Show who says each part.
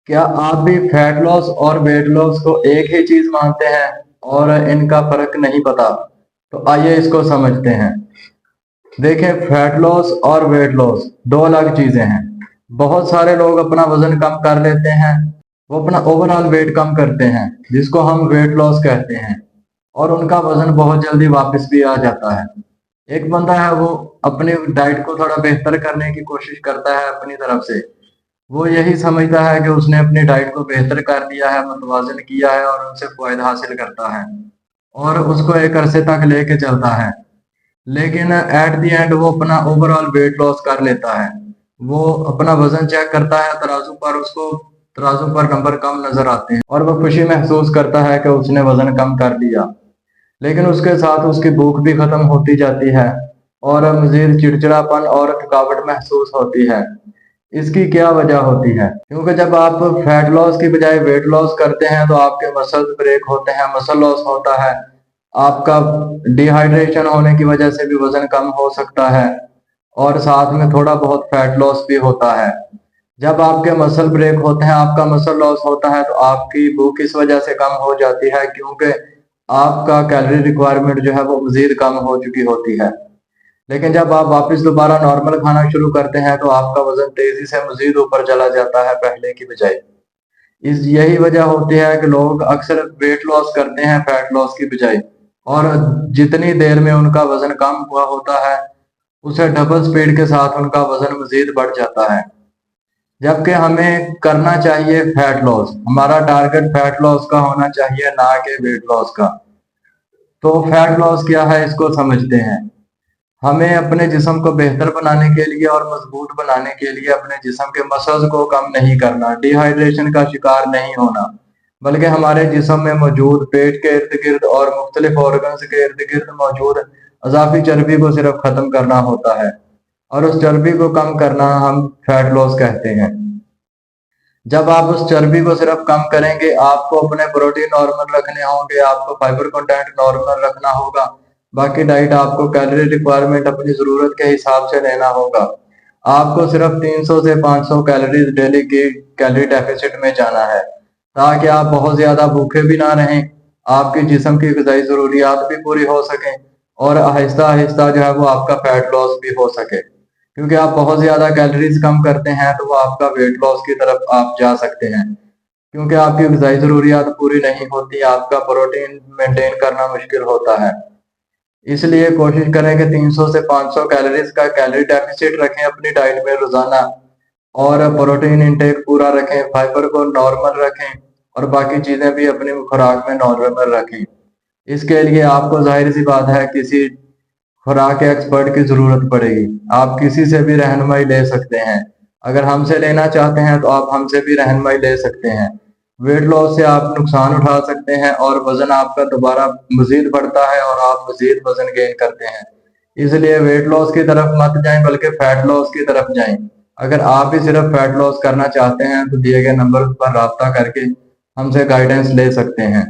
Speaker 1: क्या आप भी फैट लॉस और वेट लॉस को एक ही चीज मानते हैं और इनका फर्क नहीं पता? तो आइए इसको समझते हैं। देखें, फैट लॉस और वेट लॉस दो अलग चीजें हैं। बहुत सारे लोग अपना वजन कम कर लेते हैं, वो अपना ओवरऑल वेट कम करते हैं जिसको हम वेट लॉस कहते हैं, और उनका वजन बहुत जल्दी वापस भी आ जाता है। एक बंदा है, वो अपनी डाइट को थोड़ा बेहतर करने की कोशिश करता है अपनी तरफ से। वो यही समझता है कि उसने अपनी डाइट को बेहतर कर दिया है, मुतवाज़िन किया है और उनसे फ़ायदा हासिल करता है और उसको एक अरसे तक लेके चलता है। लेकिन एट द एंड वो अपना ओवरऑल वेट लॉस कर लेता है। वो अपना वजन चेक करता है तराजू पर, उसको तराजू पर नंबर कम नजर आते हैं और वो खुशी महसूस करता है कि उसने वजन कम कर लिया। लेकिन उसके साथ उसकी भूख भी खत्म होती जाती है और मजीद चिड़चिड़ापन और थकावट महसूस होती है। इसकी क्या वजह होती है? क्योंकि जब आप फैट लॉस की बजाय वेट लॉस करते हैं तो आपके मसल्स ब्रेक होते हैं, मसल लॉस होता है। आपका डिहाइड्रेशन होने की वजह से भी वजन कम हो सकता है और साथ में थोड़ा बहुत फैट लॉस भी होता है। जब आपके मसल ब्रेक होते हैं, आपका मसल लॉस होता है, तो आपकी भूख इस वजह से कम हो जाती है क्योंकि आपका कैलोरी रिक्वायरमेंट जो है वो मजीद कम हो चुकी होती है। लेकिन जब आप वापस दोबारा नॉर्मल खाना शुरू करते हैं तो आपका वजन तेजी से मजीद ऊपर चला जाता है पहले की बजाय। इस यही वजह होती है कि लोग अक्सर वेट लॉस करते हैं फैट लॉस की बजाय, और जितनी देर में उनका वजन कम हुआ होता है उसे डबल स्पीड के साथ उनका वजन मजीद बढ़ जाता है। जबकि हमें करना चाहिए फैट लॉस, हमारा टारगेट फैट लॉस का होना चाहिए, ना कि वेट लॉस का। तो फैट लॉस क्या है इसको समझते हैं। हमें अपने जिस्म को बेहतर बनाने के लिए और मजबूत बनाने के लिए अपने जिस्म के मसल्स को कम नहीं करना, डिहाइड्रेशन का शिकार नहीं होना, बल्कि हमारे जिस्म में मौजूद पेट के इर्द गिर्द और मुख्तलिफ ऑर्गन्स के इर्द गिर्द मौजूद अजाफी चर्बी को सिर्फ खत्म करना होता है, और उस चर्बी को कम करना हम फैट लॉस कहते हैं। जब आप उस चर्बी को सिर्फ कम करेंगे, आपको अपने प्रोटीन नॉर्मल रखने होंगे, आपको फाइबर कंटेंट नॉर्मल रखना होगा, बाकी डाइट आपको कैलोरी रिक्वायरमेंट अपनी ज़रूरत के हिसाब से लेना होगा। आपको सिर्फ 300 से 500 कैलोरीज डेली की कैलोरी डेफिसिट में जाना है ताकि आप बहुत ज़्यादा भूखे भी ना रहें, आपके जिस्म की ग़िज़ाई ज़रूरियात भी पूरी हो सकें और आहिस्ता आहिस्ता जो है वो आपका फैट लॉस भी हो सके। क्योंकि आप बहुत ज़्यादा कैलोरीज कम करते हैं तो वो आपका वेट लॉस की तरफ आप जा सकते हैं, क्योंकि आपकी ग़िज़ाई ज़रूरियात पूरी नहीं होती, आपका प्रोटीन मेंटेन करना मुश्किल होता है। इसलिए कोशिश करें कि 300 से 500 कैलोरीज का कैलोरी डेफिसिट रखें अपनी डाइट में रोजाना, और प्रोटीन इंटेक पूरा रखें, फाइबर को नॉर्मल रखें और बाकी चीजें भी अपनी खुराक में नॉर्मल रखें। इसके लिए आपको जाहिर सी बात है किसी खुराक के एक्सपर्ट की जरूरत पड़ेगी। आप किसी से भी रहनुमाई ले सकते हैं। अगर हमसे लेना चाहते हैं तो आप हमसे भी रहनुमाई ले सकते हैं। वेट लॉस से आप नुकसान उठा सकते हैं और वजन आपका दोबारा मजीद बढ़ता है और आप मजीद वजन गेन करते हैं। इसलिए वेट लॉस की तरफ मत जाएं, बल्कि फैट लॉस की तरफ जाएं। अगर आप भी सिर्फ फैट लॉस करना चाहते हैं तो दिए गए नंबर पर राब्ता करके हमसे गाइडेंस ले सकते हैं।